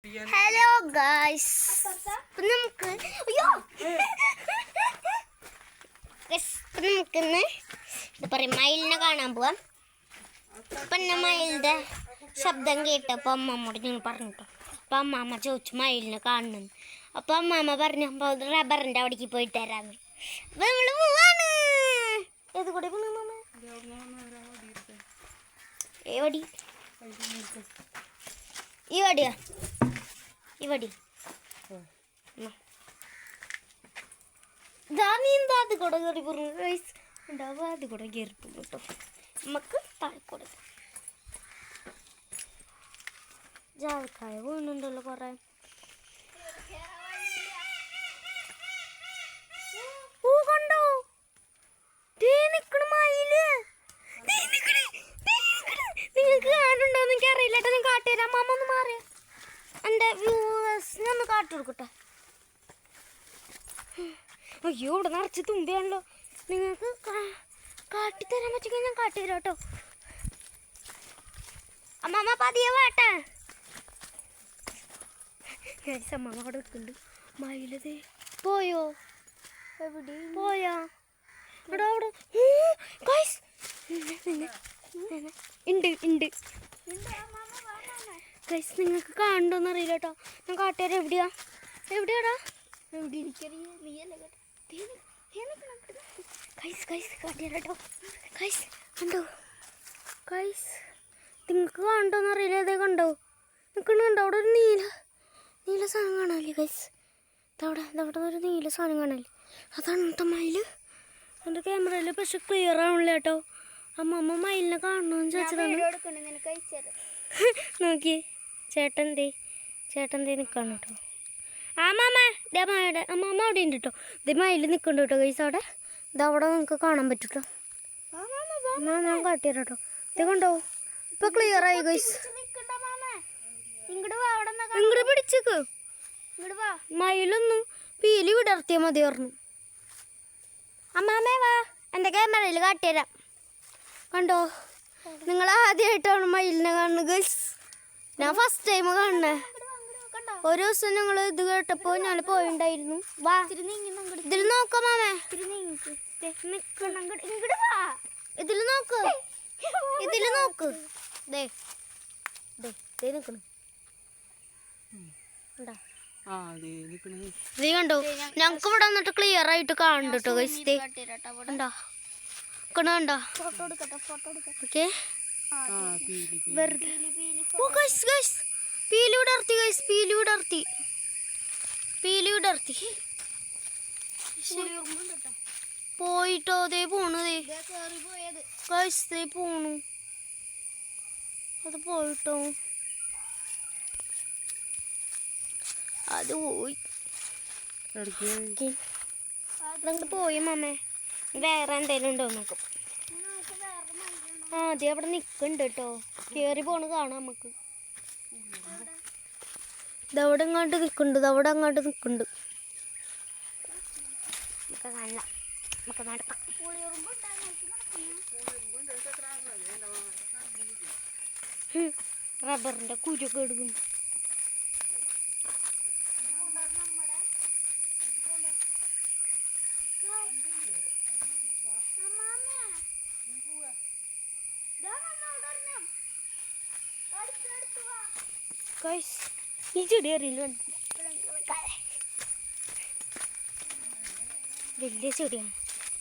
Hello guys, നമുക്ക് നമുക്കിന്ന് എന്താ പറയുക, മയിലിനെ കാണാൻ പോവാം. അപ്പം മയിലിൻ്റെ ശബ്ദം കേട്ടപ്പോൾ അമ്മമ്മോട് ഞങ്ങൾ പറഞ്ഞിട്ടോ. അപ്പം അമ്മമ്മ ചോദിച്ചു മയിലിനെ കാണണം. അപ്പം അമ്മമ്മ പറഞ്ഞു റബ്ബറിൻ്റെ അവിടേക്ക് പോയിട്ട് തരാമെന്ന്. അപ്പം നമ്മൾ പോവാണ്. ഏത് കൂടെ പോണു അമ്മ? എവിടെ? ഇവിടെയാ? ഇവിടെ നീന്താ അത് കൂടെ കയറി പറഞ്ഞു ഗൈസ്. ഉണ്ടാവുക അത് കൂടെ കയറിപ്പോ കേട്ടോ. നമുക്ക് താഴെക്കൂടെ ജാവക്കായ വീണുണ്ടല്ലോ കുറെ. കണ്ടോ നിങ്ങൾക്ക് കാണുണ്ടോന്ന് എനിക്ക് അറിയില്ല കേട്ടോ. ഞാൻ കാട്ടുതരാം. അമ്മ ഒന്ന് മാറിയ എൻ്റെ വ്യൂവേഴ്സിനെ ഒന്ന് കാട്ടുകൊടുക്കട്ടെ. അയ്യോ ഇവിടെ നിറച്ച് തുമ്പിയാണല്ലോ. നിങ്ങൾക്ക് കാട്ടിത്തരാൻ പറ്റുമെങ്കിൽ ഞാൻ കാട്ടിത്തരാം കേട്ടോ. അമ്മമ്മ പതിയെ വേട്ടെ. അമ്മമ്മ അവിടെ നിൽക്കുന്നുണ്ട്. മയിലതേ പോയോ? എവിടെ പോയാ? അവിടെ അവിടെ ഉണ്ട് ഉണ്ട് ഗൈസ്. നിങ്ങൾക്ക് കാണണ്ടോന്ന് അറിയില്ല കേട്ടോ. ഞാൻ കാട്ടുകാരെ എവിടെയാ? എവിടെയാടാ? എവിടെ കാട്ടിയാലോ ഗൈസ്. കണ്ടോ ഗൈസ്? നിങ്ങൾക്ക് കാണണ്ടോന്ന് അറിയില്ല. അതേ കണ്ടോ? നിൽക്കണുണ്ടോ? അവിടെ ഒരു നീല സാധനം കാണാല്ലേ ഗൈസ്? ഇതവിടെ ഒരു നീല സാധനം കാണാല്ലേ? അതാണ് കേട്ടോ മയിൽ. എൻ്റെ ക്യാമറയിൽ പക്ഷെ ക്ലിയർ ആവണില്ല കേട്ടോ. അമ്മമ്മ മയിലിനെ കാണണമെന്ന് ചോദിച്ചതാണ്. നോക്കി ചേട്ടൻ ദേ നിൽക്കണം കേട്ടോ. അമ്മമ്മ അമ്മമ്മ അവിടെ ഉണ്ട് കേട്ടോ. ഇത് മയിൽ നിൽക്കുന്നുണ്ട് കേട്ടോ ഗൈസ്. ഇതവിടെ നിങ്ങൾക്ക് കാണാൻ പറ്റും കേട്ടോ. ഞാൻ കാട്ടിത്തരാം കേട്ടോ. ഇത് കണ്ടോ? ഇപ്പൊ ക്ലിയർ ആയി ഗൈസ്. ഇങ്ങോട്ട് പിടിച്ചേക്ക്. മയിലൊന്നും പീലി വിടർത്തിയാൽ മതി പറഞ്ഞു. അമ്മാമ്മേ വാ, എൻ്റെ ക്യാമറയിൽ കാട്ടിത്തരാം. കണ്ടോ? നിങ്ങൾ ആദ്യമായിട്ടാണ് മയിലിനെ കാണുന്നത് ഗൈസ്. ഞാൻ ഫസ്റ്റ് ടൈം കാണണേ. ഒരു ദിവസം ഞങ്ങൾ ഇത് കേട്ടപ്പോൾ ഞാൻ പോയിണ്ടായിരുന്നു. വാ ഇതിൽ നോക്കാം മാമേ. ഇതിൽ നോക്ക്, ഇതിൽ നോക്ക്. ദേ നിക്കണ നീ കണ്ടോ? ഞങ്ങൾക്ക് ഇവിടെ വന്നിട്ട് ക്ലിയർ ആയിട്ട് കാണുന്നുണ്ട് കേട്ടോ ഗൈസ്. കണ്ടോ? കണ്ടോ? ഓക്കെ. പീലി വിടർത്തി ഗൈസ്. പീലി വിടർത്തി പോയിട്ടോ. ദേ പോണു. ഗൈസ് ദേ പോണു. അത് പോയിട്ടോ. അത് പോയി. അതങ്ങോട്ട് പോയി മാമേ. വേറെ എന്തെങ്കിലും ഉണ്ടോ നോക്കും. അതെ അവിടെ നിൽക്കുന്നുണ്ട് കേട്ടോ. കയറി പോണ കാണാം നമുക്ക്. ഇതവിടെ അങ്ങോട്ട് നിൽക്കുന്നുണ്ട്. അവിടെ അങ്ങോട്ട് നിൽക്കുന്നുണ്ട്. നമുക്ക് കാണാം. നമുക്ക് നടക്കാം. റബ്ബറിൻ്റെ കുരുക്കെ എടുക്കുന്നു. ഈ ചെടി അറിയില്ല. വലിയ ചെടിയാണ്.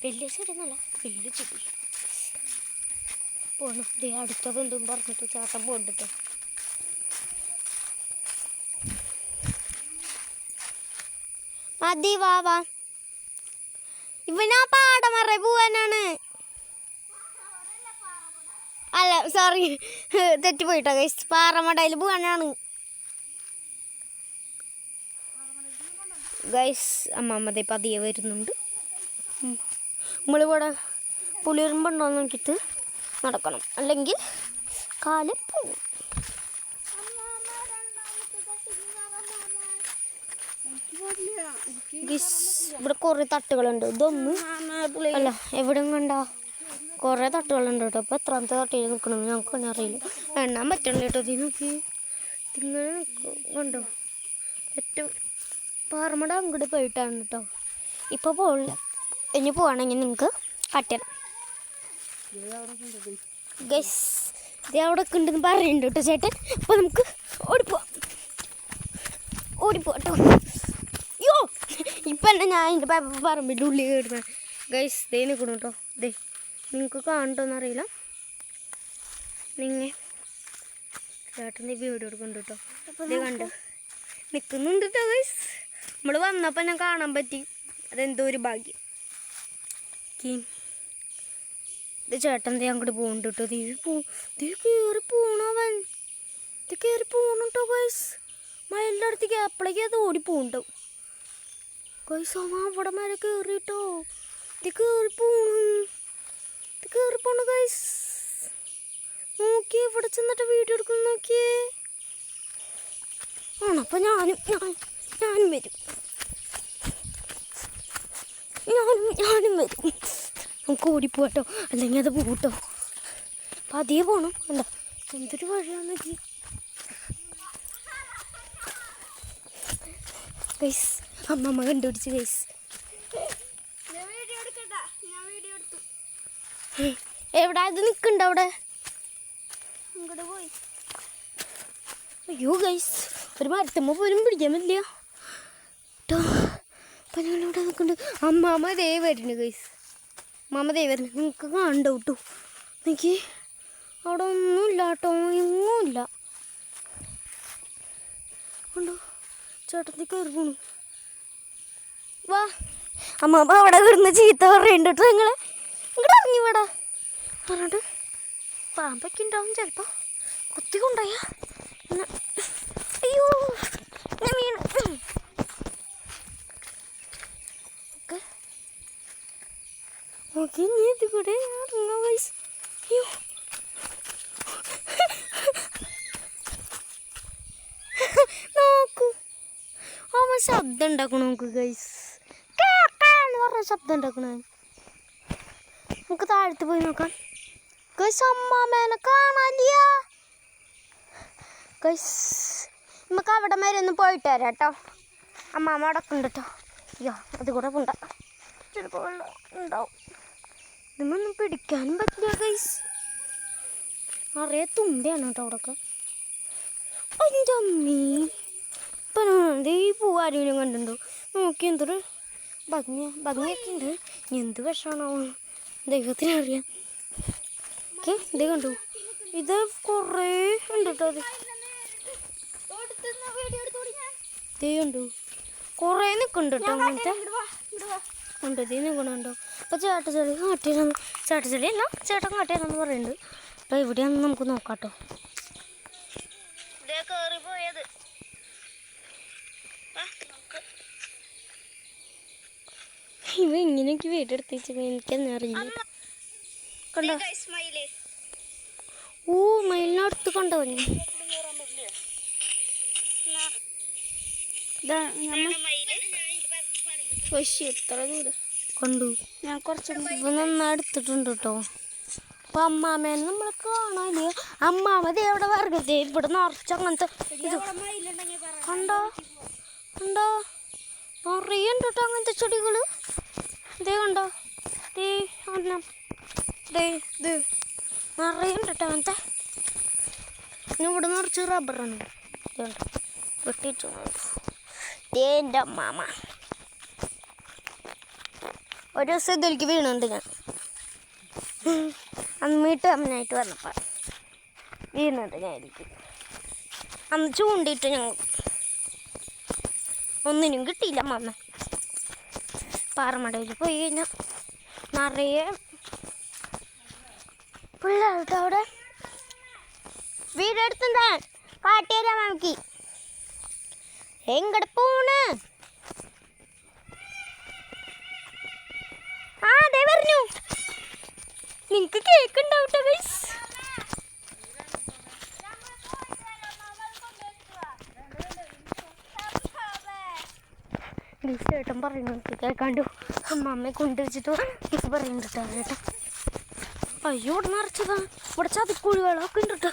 വലിയ ചെടി എന്നല്ല, വലിയ ചെടി പോണു. ദേ അടുത്തത് എന്തും പറഞ്ഞിട്ട് ചേട്ടൻ പോണ്ടിട്ടോ. മതി വാ. ഇവനാ പാടമറ പോവാനാണ്. അല്ല സോറി, തെറ്റിപ്പോയിട്ടോ ഗൈസ്. പാറമടയിൽ പോവാനാണ് ഗൈസ്. അമ്മമ്മ പതിയെ വരുന്നുണ്ട്. നമ്മളിവിടെ പുളിയറുമ്പുണ്ടോ നോക്കിയിട്ട് നടക്കണം, അല്ലെങ്കിൽ കാല് പോകും. ഇവിടെ കുറേ തട്ടുകളുണ്ട്. ഇതൊന്നും അല്ല, എവിടെ കണ്ടാ കുറേ തട്ടുകളുണ്ട് കേട്ടോ. അപ്പോൾ എത്രാമത്തെ തട്ടിൽ നിൽക്കണമെന്ന് ഞങ്ങൾക്ക് തന്നെ അറിയില്ല. എണ്ണാൻ പറ്റണില്ല കേട്ടോ. ഇത് നോക്കി ഇങ്ങനെ നിൽക്കും കണ്ടോ. ഏറ്റവും പാറമട അങ്ങോട്ട് പോയിട്ടാണ് കേട്ടോ. ഇപ്പോൾ പോകില്ല, ഇനി പോവാണെങ്കിൽ നിങ്ങൾക്ക് കാട്ടിടാം ഗൈസ്. ഇത് അവിടെ ഒക്കെ ഉണ്ടെന്ന് പറയുന്നുണ്ട് കേട്ടോ ചേട്ടൻ. അപ്പോൾ നമുക്ക് ഓടിപ്പോട്ടോ. അയ്യോ ഇപ്പം തന്നെ ഞാൻ എൻ്റെ പറമ്പിൻ്റെ ഉള്ളിൽ കയറുന്ന ഗൈസ്. ദേ നിൽക്കണം കേട്ടോ. ദേ നിങ്ങൾക്ക് കാണണ്ടോന്നറിയില്ല. നിങ്ങൾ ചേട്ടൻ്റെ വീഡിയോ എടുക്കുന്നുണ്ട് കേട്ടോ. ഇത് കണ്ട് നിൽക്കുന്നുണ്ട് കേട്ടോ ഗൈസ്. നമ്മൾ വന്നപ്പോൾ ഞാൻ കാണാൻ പറ്റി. അതെന്തോ ഒരു ഭാഗ്യം. ഇത് ചേട്ടൻ ദേ അങ്ങോട്ട് പോകുന്നുണ്ട് കേട്ടോ. കയറി പോണവൻ. ഇത് കയറി പോകണം കേട്ടോ ഗൈസ്. മഴയുടെ അടുത്തേക്ക് അപ്പോഴേക്ക് അത് ഓടിപ്പോണ്ടാവും ഗൈസ്. അവിടെ മേലെ കയറിട്ടോ. ഇത് കയറി പോണു ഗൈസ്. നോക്കിയേ, ഇവിടെ ചെന്നിട്ട് വീഡിയോ എടുക്കുന്നു നോക്കിയേ. ആണപ്പോൾ ഞാനും വരും. ഞാനും വരും. നമുക്ക് ഓടിപ്പോട്ടോ, അല്ലെങ്കിൽ അത് പോട്ടോ. പതിയെ പോകണം. എന്താ എന്തൊരു വഴിയാന്ന് നോക്കി ഗൈസ്. അമ്മമ്മ കണ്ടുപിടിച്ച് ഗൈസ്. എവിടെ അത് നിൽക്കണ്ട അവിടെ അങ്ങോട്ട് പോയി. അയ്യോ ഗൈസ്, ഒരു മരത്തമ്മ പോലും പിടിക്കാൻ പറ്റില്ല കേട്ടോ. അപ്പം ഞങ്ങളിവിടെ നിൽക്കുന്നുണ്ട്. അമ്മാമ്മ ദേ വരുന്നു ഗൈസ്. അമ്മാമ്മ ദേ വരുന്നു. നിങ്ങൾക്ക് കാണണ്ട കേട്ടോ. എനിക്ക് അവിടെ ഒന്നുമില്ല കേട്ടോ, എങ്ങുമില്ല ഉണ്ടോ. ചേട്ടത്തി കയറി പോണു. വാ അമ്മാമ്മ അവിടെ കിടന്ന് ചീത്ത പറയുന്നുണ്ട് കേട്ടോ. നിങ്ങളെ ഇങ്ങോട്ട് ഇറങ്ങി വേടാ പറഞ്ഞിട്ട്. പാമ്പൊക്കെ ഉണ്ടാവും ചിലപ്പോൾ. കുത്തി കൊണ്ടുപോയാ. അയ്യോ ഞാൻ വീണ്. ഓക്കെ ഓക്കെ നീ ഇത് കൂടെ ഇറങ്ങാം വയസ്സ്. അയ്യോ നോക്കൂ അവൻ ശബ്ദം ഉണ്ടാക്കണം. നമുക്ക് ഗൈസ് കേൾക്കാന്ന് പറഞ്ഞ ശബ്ദം ഉണ്ടാക്കണ. നമുക്ക് താഴത്ത് പോയി നോക്കാം ഗൈസ്. അമ്മാമേനെ കാണാനില്ല ഗൈസ്. നമുക്ക് അവിടെ വരെ ഒന്ന് പോയിട്ട് വരാം കേട്ടോ. അമ്മാമ്മ അവിടെ ഉണ്ട് കേട്ടോ. അയ്യോ അത് കൂടെ പോണ്ട, ചിലപ്പോൾ വെള്ളം ഉണ്ടാവും. ഇതൊന്നും പിടിക്കാനും പറ്റില്ല ഗൈസ്. നിറയെ തുമ്പിയാണ് കേട്ടോ അവിടെയൊക്കെ. എൻ്റെ അമ്മീ ഇപ്പം ഈ പൂവാരെങ്കിലും കണ്ടിട്ടുണ്ടോ നോക്കി. എന്തൊരു ഭംഗിയൊക്കെ ഉണ്ട്. ഇനി എന്ത് വിഷമാണോ ദൈവത്തിനറിയാം. ഓക്കെ ഇതേ കണ്ടു. ഇത് കുറേ ഉണ്ട് കേട്ടോ. അത് ഇതേ കണ്ടു കുറേ നിൽക്കുന്നുണ്ട് കേട്ടോ. അങ്ങനത്തെ ഉണ്ട്. ഇതേ നിൽക്കണുണ്ടോ. അപ്പോൾ ചേട്ടച്ചെളി കാട്ടിയതെന്ന്, ചേട്ടച്ചെളി അല്ല ചേട്ടൻ കാട്ടിയതെന്ന് പറയുന്നുണ്ട്. അപ്പോൾ എവിടെയാണെന്ന് നമുക്ക് നോക്കാം കേട്ടോ. ഇതേ കയറി പോയത്. ഇവ ഇങ്ങനെയൊക്കെ വീഡിയോ എടുത്ത് വെച്ചാൽ എനിക്കെന്നെ അറിയില്ല. കണ്ടോ ഓ മയിലിനടുത്ത് കണ്ടോ. എത്ര ദൂരം കണ്ടു. ഞാൻ കുറച്ച് നന്നായി എടുത്തിട്ടുണ്ട് കേട്ടോ. അപ്പം അമ്മാമേനെ നമ്മൾ കാണാനില്ല. അമ്മാമ എവിടെ വർഗത്തെ ഇവിടെ നിറച്ച് അങ്ങനത്തെ ഇത് കണ്ടോ കണ്ടോ നിറയുണ്ട് കേട്ടോ അങ്ങനത്തെ ചെടികൾ. ഇതേ കണ്ടോ ദേ ഒന്നും ദേ ഇത് നിറയുണ്ട് കേട്ടോ അങ്ങനത്തെ. പിന്നെ ഇവിടെ നിറച്ച് റബ്ബറാണ് വെട്ടിച്ചു. എൻ്റെ അമ്മാമ ഒരു ദിവസം ഇതിലേക്ക് വീണുണ്ട് ഞാൻ. അന്ന് വീട്ടമ്മനായിട്ട് വന്നപ്പോൾ വീണുണ്ട് ഞാൻ എനിക്ക്. അന്ന് ചൂണ്ടിയിട്ട് ഞങ്ങൾ ഒന്നിനും കിട്ടിയില്ല. അമ്മ പാറമടയിൽ പോയി കഴിഞ്ഞാൽ നിറയെ പിള്ളേർക്ക് അവിടെ വീടെടുത്തുണ്ടാ കാട്ടിയരാ നമുക്ക്. എങ്ങടെ പോണ്? ആ അതെ പറഞ്ഞു. നിങ്ങക്ക് കേക്ക് ഉണ്ടാവട്ടെ ഗൈസ്. ചേട്ടൻ പറയുന്നുണ്ട് കേൾക്കാണ്ടു. അമ്മമ്മയെ കൊണ്ടുവച്ചിട്ട് എനിക്ക് പറയുന്നുണ്ട് ചേട്ടൻ. അയ്യോ ഇവിടെ നിറച്ചതാ. ഇവിടെ ചതിക്കുഴികളൊക്കെ ഉണ്ട് കേട്ടോ.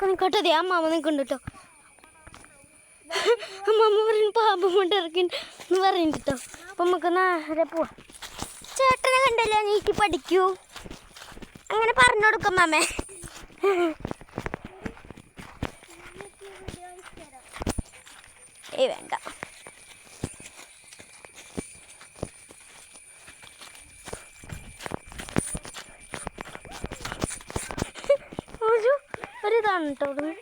അവിടെയൊക്കെ നിൽക്കട്ടെ. ദേ അമ്മാമ്മ നിൽക്കുന്നുണ്ട് കേട്ടോ. അമ്മാമ്മ പറയുന്നു പാമ്പ് കൊണ്ട് ഇറക്കിന്ന് പറയുന്നുണ്ട് കേട്ടോ. അപ്പം നമുക്ക് നേരെ പോവാം. ചേട്ടനെ കണ്ടല്ലോ നീട്ടി പഠിക്കൂ അങ്ങനെ പറഞ്ഞു കൊടുക്കും മാമേ. വേണ്ട. ഒരിതാണ് കേട്ടോ ഇവിടുന്ന്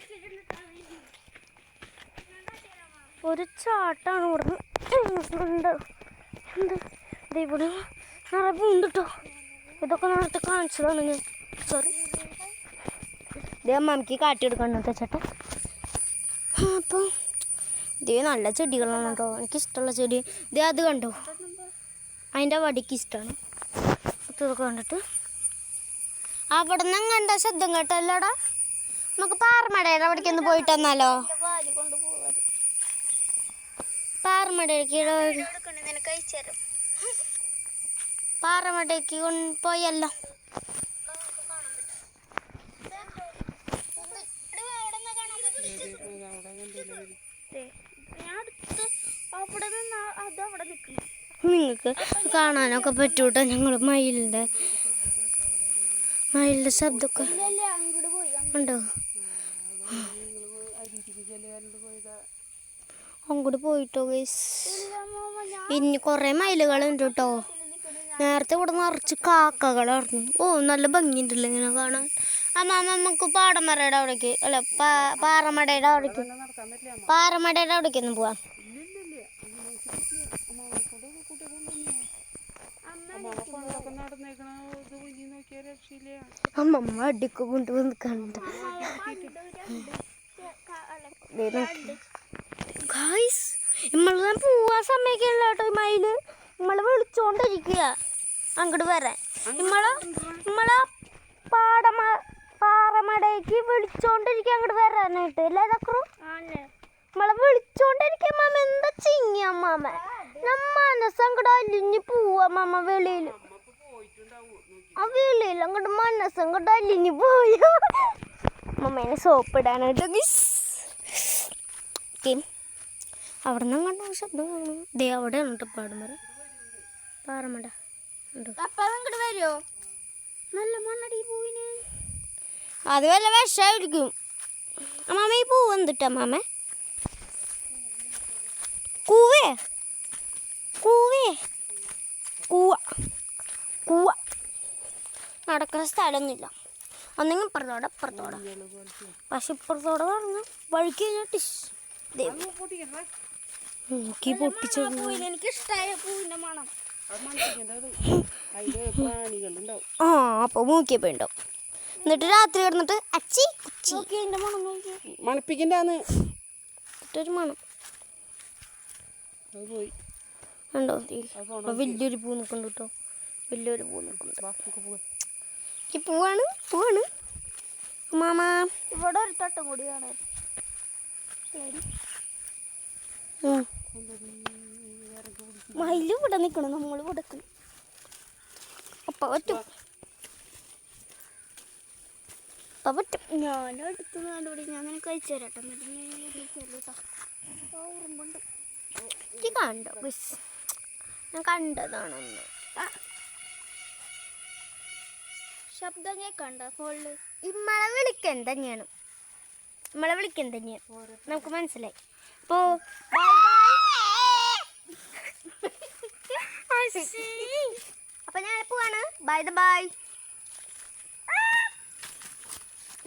ഒരു ചാട്ടാണ് ഇവിടുന്ന്. ഉണ്ട് എന്ത് ഇവിടെ നിറയെ പൂണ്ട് കേട്ടോ. ഇതൊക്കെ നേരത്തെ കാണിച്ചതാണ് ഞാൻ. സോറി. ഇതേ അമ്മക്ക് കാട്ടിയെടുക്കണം ചേട്ടാ. അപ്പോൾ ഇതേ നല്ല ചെടികളാണ് കേട്ടോ. എനിക്കിഷ്ടമുള്ള ചെടി ഇതേ അത് കണ്ടോ. അതിൻ്റെ വടിക്ക് ഇഷ്ടമാണ്. ഇതൊക്കെ കണ്ടിട്ട് അവിടെ നിന്നും കണ്ട ശബ്ദം കേട്ടല്ലോടാ. നമുക്ക് പാറമടയുടെ അവിടേക്ക് ഒന്ന് പോയിട്ട് വന്നാലോ. പാറമടയ്ക്ക് പാറമടയ്ക്ക് പോയല്ലോ. നിങ്ങൾക്ക് കാണാനൊക്കെ പറ്റൂട്ടോ. ഞങ്ങൾ മയിലിൻ്റെ ശബ്ദമൊക്കെ ഉണ്ടോ. അങ്ങോട്ട് പോയിട്ടോ ഗൈസ്. ഇനി കുറേ മയിലുകളുണ്ട് കേട്ടോ. നേരത്തെ ഇവിടെ നിറച്ച് കാക്കകളായിരുന്നു. നല്ല ഭംഗിയുണ്ടല്ലോ ഇങ്ങനെ കാണാൻ. അമ്മാമ്മ നമുക്ക് പാടമടയുടെ അവിടേക്ക് അല്ല പാറമടയുടെ അവിടേക്ക് ഒന്ന് പോവാം. അമ്മമ്മ അടിക്ക് കൊണ്ടുവന്ന് കണ്ട ഗായ്സ്. നമ്മളെ പോവാൻ സമയമൊക്കെയുള്ള കേട്ടോ. മയില് നമ്മളെ വിളിച്ചോണ്ടിരിക്കുക അങ്ങോട്ട് വരാൻ. നമ്മളെ പാറമടയ്ക്ക് വിളിച്ചോണ്ടിരിക്കുക അങ്ങോട്ട് വരാനായിട്ട്. അല്ലേ ഇതൊക്കെ നമ്മളെ വിളിച്ചോണ്ടിരിക്കുക. മാമ എന്താ ചിങ്ങിയ മാമ. മനസ്സ് അങ്ങോട്ട് അലിഞ്ഞ് പോവാ മാമ. വെളിയിൽ അങ്ങോട്ട് മനസ്സ് അങ്ങോട്ട് അലിഞ്ഞ് പോയോ. മമ്മേനെ സോപ്പ് ഇടാനായിട്ട് അവിടെ നിന്ന് കണ്ട ശബ്ദം കാണുന്നു. ദേ അവിടെയാണ് കേട്ടോ പാറമട ഉണ്ടോ. അങ്ങോട്ട് വരുമോ. നല്ല മണ്ണടി പൂവിന്. അത് വല്ല വിഷമായിരിക്കും. അമ്മാമ ഈ പൂവ് എന്തിട്ടാ മാമ. കൂവേ കൂവ നടക്കുന്ന സ്ഥലമൊന്നുമില്ല. ഒന്നെങ്കിൽ ഇപ്പുറത്തോടെ ഇപ്പുറത്തോടെ. പക്ഷെ ഇപ്പുറത്തോടെ പറഞ്ഞു വഴിക്ക് കഴിഞ്ഞാൽ ടിഷ് നോക്കി പൊട്ടിച്ചു. എനിക്കിഷ്ടമായ പൂവിൻ്റെ മണം. അപ്പൊ മൂക്കിയപ്പോ ഉണ്ടാവും. എന്നിട്ട് രാത്രി കിടന്നിട്ട് അച്ചി മണപ്പിക്കണ്ടാന്ന് ഒരു മണം ഉണ്ടോ. വലിയൊരു പൂ നിൽക്കുന്നുണ്ട് കേട്ടോ. വലിയൊരു പൂ നിൽക്കുന്നുണ്ട്. ഈ പൂവാണ് മാമ. ഇവിടെ ഒരു തട്ടം കൂടി കാണാൻ. മയില് ഇവിടെ നിൽക്കണം. നമ്മൾ ഇവിടെ അപ്പ പറ്റും. ഞാൻ എടുത്ത് കണ്ടുപിടി. ഞാൻ നിനക്ക് അയച്ചു തരാട്ടോ. ഓർമ്മണ്ട് കണ്ടോ ബസ്. ഞാൻ കണ്ടതാണൊന്ന്. ശബ്ദം കേൾക്കണ്ട ഫോണില്. നമ്മളെ വിളിക്കാൻ തന്നെയാണ്. നമുക്ക് മനസ്സിലായി. അപ്പോ അപ്പൊ ഞാൻ പോവാണ്. ബൈ.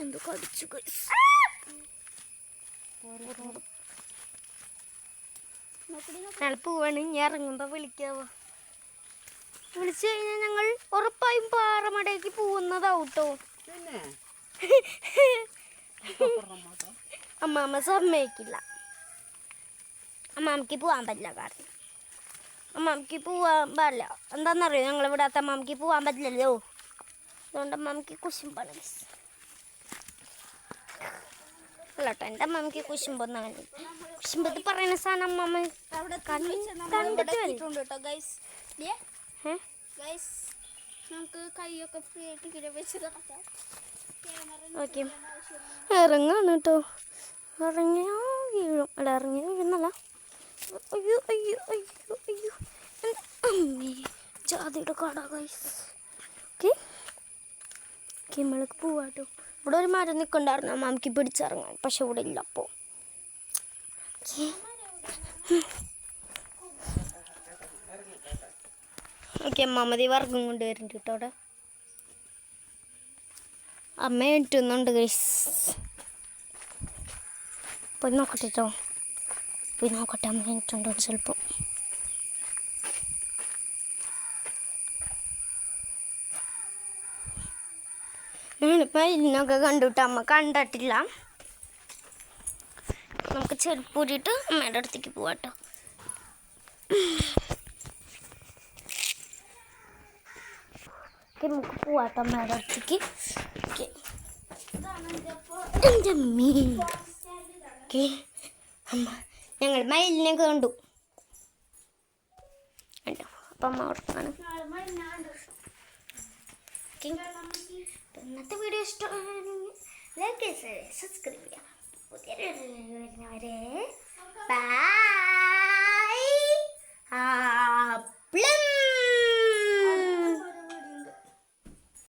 എന്തോ കടിച്ചു. ഞങ്ങൾ പോവാണ്. ഞാൻ ഇറങ്ങുമ്പോ വിളിക്കാവോ. വിളിച്ചു കഴിഞ്ഞാൽ ഞങ്ങൾ ഉറപ്പായും പാറമടയ്ക്ക് പോകുന്നതാവട്ടോ. അമ്മാമ്മ സമ്മതിക്കില്ല. അമ്മാമ്മക്ക് പോകാൻ പറ്റില്ല. കാരണം അമ്മാമ്മക്ക് പോവാൻ പാടില്ല. എന്താണെന്നറിയോ. ഞങ്ങളിവിടാത്ത അമ്മാമ്മക്ക് പോകാൻ പറ്റില്ലല്ലോ. അതുകൊണ്ട് അമ്മാമ്മക്ക് കുശുമ്പാണ്. അല്ലട്ടോ എൻ്റെ അമ്മാമ്മക്ക് കുശുമ്പൊന്നും അങ്ങനെ. കുശുമ്പത്ത് പറയുന്ന സാധനം അമ്മാമ്മ കണ്ടിട്ട് കേട്ടോ ഗൈസ്. നമുക്ക് കൈയൊക്കെ ഫ്രീ ആയിട്ട് ഇങ്ങനെ വെച്ച് നടക്കാം. ഓക്കെ ഇറങ്ങാണ് കേട്ടോ. ഇറങ്ങിയാ വീഴും. അല്ല ഇറങ്ങിയാ വീഴുന്നല്ല. അയ്യോ അയ്യോ അയ്യോ അയ്യോ അമ്മേ ജാതിയുടെ കട ഗൈസ്. ഓക്കെ ഓക്കെ നമ്മൾക്ക് പോവാട്ടോ. ഇവിടെ ഒരു മരം നിൽക്കണ്ടായിരുന്നു അമ്മക്ക് പിടിച്ചിറങ്ങാൻ, പക്ഷെ ഇവിടെ ഇല്ല. അപ്പോൾ ഓക്കെ അമ്മാമതി വർഗം കൊണ്ടുവരുന്നുണ്ട് കേട്ടോ. അവിടെ അമ്മ എറ്റുന്നുണ്ട് ഗൈസ്. പോയി നോക്കട്ടെ കേട്ടോ. പോയി നോക്കട്ടെ അമ്മ എറ്റുണ്ടോ ചിലപ്പോൾ. ഞാനിപ്പോൾ ഇതിനൊക്കെ കണ്ടുവിട്ട് അമ്മ കണ്ടിട്ടില്ല. നമുക്ക് ചെരുപ്പൂരിയിട്ട് അമ്മയുടെ അടുത്തേക്ക് പോവാട്ടോ. നമുക്ക് പോവാട്ടോ അമ്മയുടെ അടുത്തേക്ക്. ഓക്കെ എൻ്റെ അമ്മേ. ഓക്കെ അമ്മ ഞങ്ങൾ മയിലിനൊക്കെ കണ്ടു. അപ്പം അമ്മ ഓർക്കാണ്. ഇന്നത്തെ വീഡിയോ ഇഷ്ടമാണെങ്കിൽ ലൈക്ക് സബ്സ്ക്രൈബ് ചെയ്യാം. പുതിയ വരുന്നവരെ